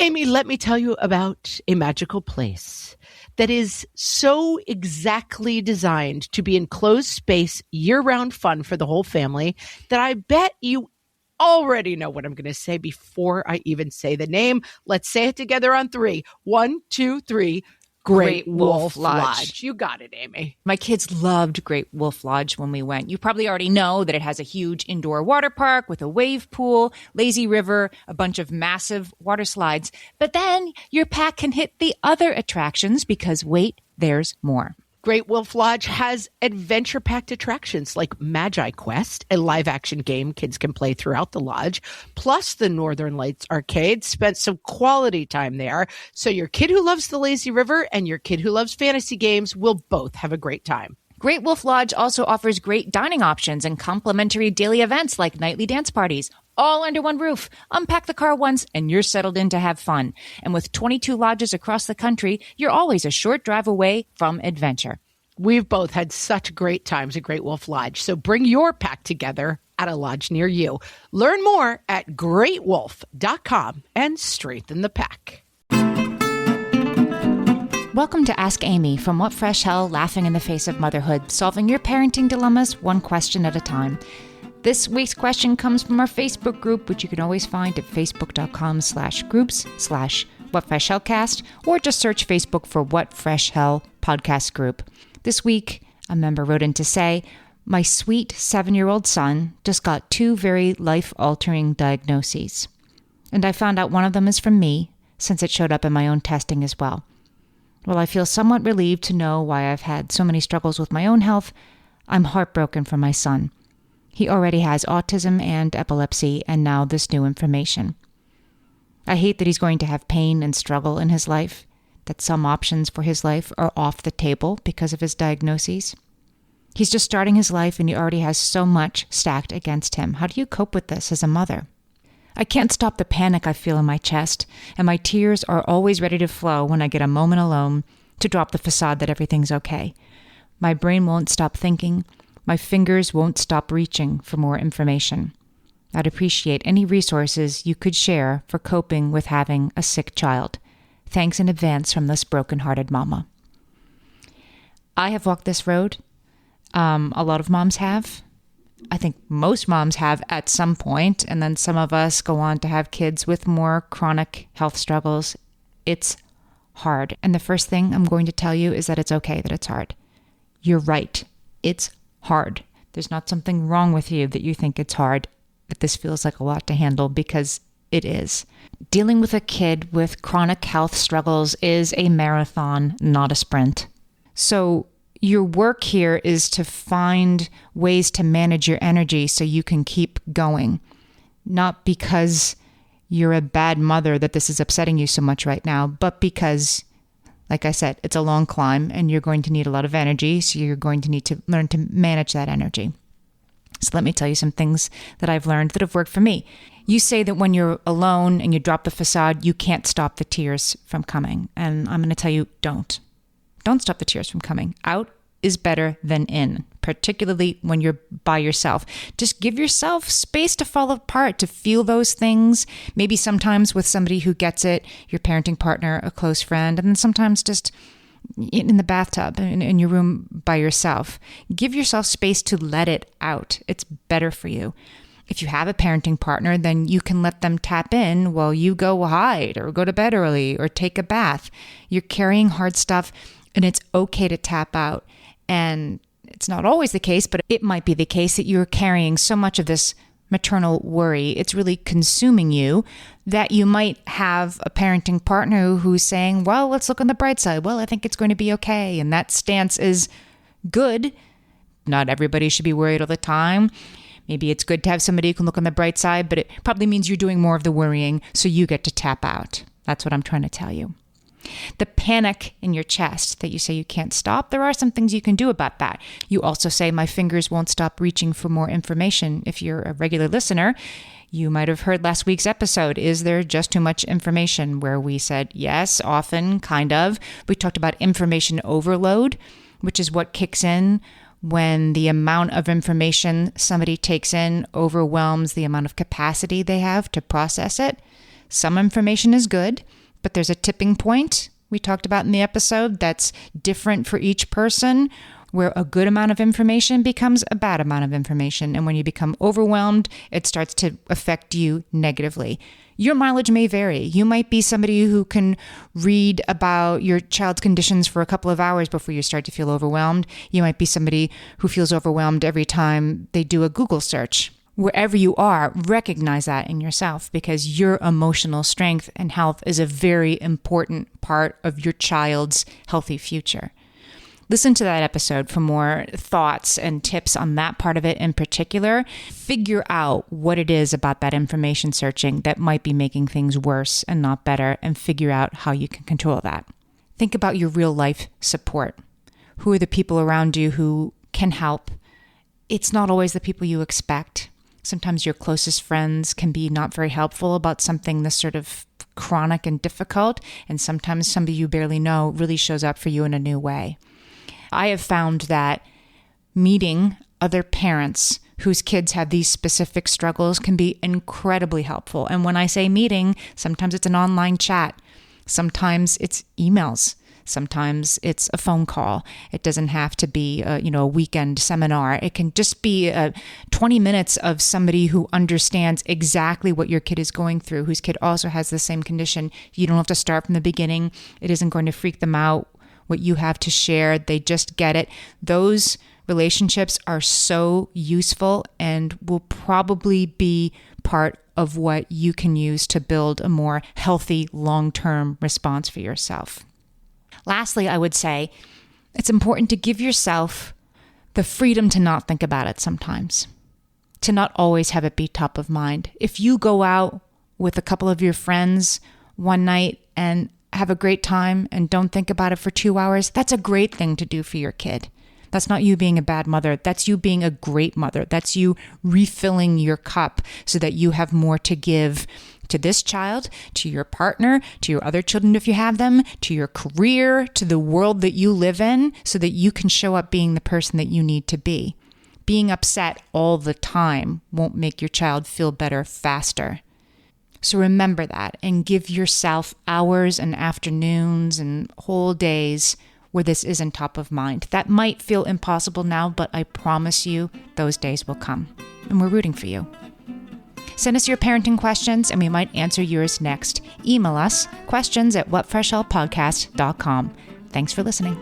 Amy, let me tell you about a magical place that is so exactly designed to be enclosed space, year-round fun for the whole family that I bet you already know what I'm going to say before I even say the name. Let's say it together on 3. 1, 2, 3. Great Wolf Lodge. You got it, Amy. My kids loved Great Wolf Lodge when we went. You probably already know that it has a huge indoor water park with a wave pool, lazy river, a bunch of massive water slides. But then your pack can hit the other attractions because wait, there's more. Great Wolf Lodge has adventure-packed attractions like Magi Quest, a live-action game kids can play throughout the lodge, plus the Northern Lights Arcade. Spent some quality time there, so your kid who loves the lazy river and your kid who loves fantasy games will both have a great time. Great Wolf Lodge also offers great dining options and complimentary daily events like nightly dance parties, all under one roof. Unpack the car once and you're settled in to have fun. And with 22 lodges across the country, you're always a short drive away from adventure. We've both had such great times at Great Wolf Lodge, so bring your pack together at a lodge near you. Learn more at greatwolf.com and strengthen the pack. Welcome to Ask Amy from What Fresh Hell, laughing in the face of motherhood, solving your parenting dilemmas one question at a time. This week's question comes from our Facebook group, which you can always find at facebook.com/groups/WhatFreshHellcast, or just search Facebook for What Fresh Hell Podcast Group. This week, a member wrote in to say, my sweet 7-year-old son just got 2 very life-altering diagnoses. And I found out one of them is from me, since it showed up in my own testing as well. While I feel somewhat relieved to know why I've had so many struggles with my own health, I'm heartbroken for my son. He already has autism and epilepsy, and now this new information. I hate that he's going to have pain and struggle in his life, that some options for his life are off the table because of his diagnoses. He's just starting his life and he already has so much stacked against him. How do you cope with this as a mother? I can't stop the panic I feel in my chest, and my tears are always ready to flow when I get a moment alone to drop the facade that everything's okay. My brain won't stop thinking. My fingers won't stop reaching for more information. I'd appreciate any resources you could share for coping with having a sick child. Thanks in advance from this broken-hearted mama. I have walked this road. A lot of moms have. I think most moms have at some point, and then some of us go on to have kids with more chronic health struggles. It's hard. And the first thing I'm going to tell you is that it's okay that it's hard. You're right. It's hard. There's not something wrong with you that you think it's hard, that this feels like a lot to handle, because it is. Dealing with a kid with chronic health struggles is a marathon, not a sprint. So your work here is to find ways to manage your energy so you can keep going. Not because you're a bad mother that this is upsetting you so much right now, but because, like I said, it's a long climb and you're going to need a lot of energy, so you're going to need to learn to manage that energy. So let me tell you some things that I've learned that have worked for me. You say that when you're alone and you drop the facade, you can't stop the tears from coming. And I'm going to tell you, don't. Don't stop the tears from coming. Out is better than in, particularly when you're by yourself. Just give yourself space to fall apart, to feel those things. Maybe sometimes with somebody who gets it, your parenting partner, a close friend, and then sometimes just in the bathtub, in your room by yourself. Give yourself space to let it out. It's better for you. If you have a parenting partner, then you can let them tap in while you go hide or go to bed early or take a bath. You're carrying hard stuff, and it's okay to tap out. And it's not always the case, but it might be the case that you're carrying so much of this maternal worry, it's really consuming you, that you might have a parenting partner who's saying, well, let's look on the bright side. Well, I think it's going to be okay. And that stance is good. Not everybody should be worried all the time. Maybe it's good to have somebody who can look on the bright side, but it probably means you're doing more of the worrying, so you get to tap out. That's what I'm trying to tell you. The panic in your chest that you say you can't stop, there are some things you can do about that. You also say, my fingers won't stop reaching for more information. If you're a regular listener, you might have heard last week's episode, Is There Just Too Much Information? Where we said, yes, often, kind of. We talked about information overload, which is what kicks in when the amount of information somebody takes in overwhelms the amount of capacity they have to process it. Some information is good, but there's a tipping point we talked about in the episode that's different for each person, where a good amount of information becomes a bad amount of information. And when you become overwhelmed, it starts to affect you negatively. Your mileage may vary. You might be somebody who can read about your child's conditions for a couple of hours before you start to feel overwhelmed. You might be somebody who feels overwhelmed every time they do a Google search. Wherever you are, recognize that in yourself, because your emotional strength and health is a very important part of your child's healthy future. Listen to that episode for more thoughts and tips on that part of it in particular. Figure out what it is about that information searching that might be making things worse and not better, and figure out how you can control that. Think about your real life support. Who are the people around you who can help? It's not always the people you expect. Sometimes your closest friends can be not very helpful about something that's sort of chronic and difficult, and sometimes somebody you barely know really shows up for you in a new way. I have found that meeting other parents whose kids have these specific struggles can be incredibly helpful. And when I say meeting, sometimes it's an online chat. Sometimes it's emails. Sometimes it's a phone call. It doesn't have to be a weekend seminar. It can just be 20 minutes of somebody who understands exactly what your kid is going through, whose kid also has the same condition. You don't have to start from the beginning. It isn't going to freak them out what you have to share. They just get it. Those relationships are so useful and will probably be part of what you can use to build a more healthy long-term response for yourself. Lastly, I would say it's important to give yourself the freedom to not think about it sometimes, to not always have it be top of mind. If you go out with a couple of your friends one night and have a great time and don't think about it for 2 hours, that's a great thing to do for your kid. That's not you being a bad mother. That's you being a great mother. That's you refilling your cup so that you have more to give to this child, to your partner, to your other children if you have them, to your career, to the world that you live in, so that you can show up being the person that you need to be. Being upset all the time won't make your child feel better faster. So remember that and give yourself hours and afternoons and whole days where this isn't top of mind. That might feel impossible now, but I promise you those days will come. And we're rooting for you. Send us your parenting questions and we might answer yours next. Email us questions@whatfreshhellpodcast.com. Thanks for listening.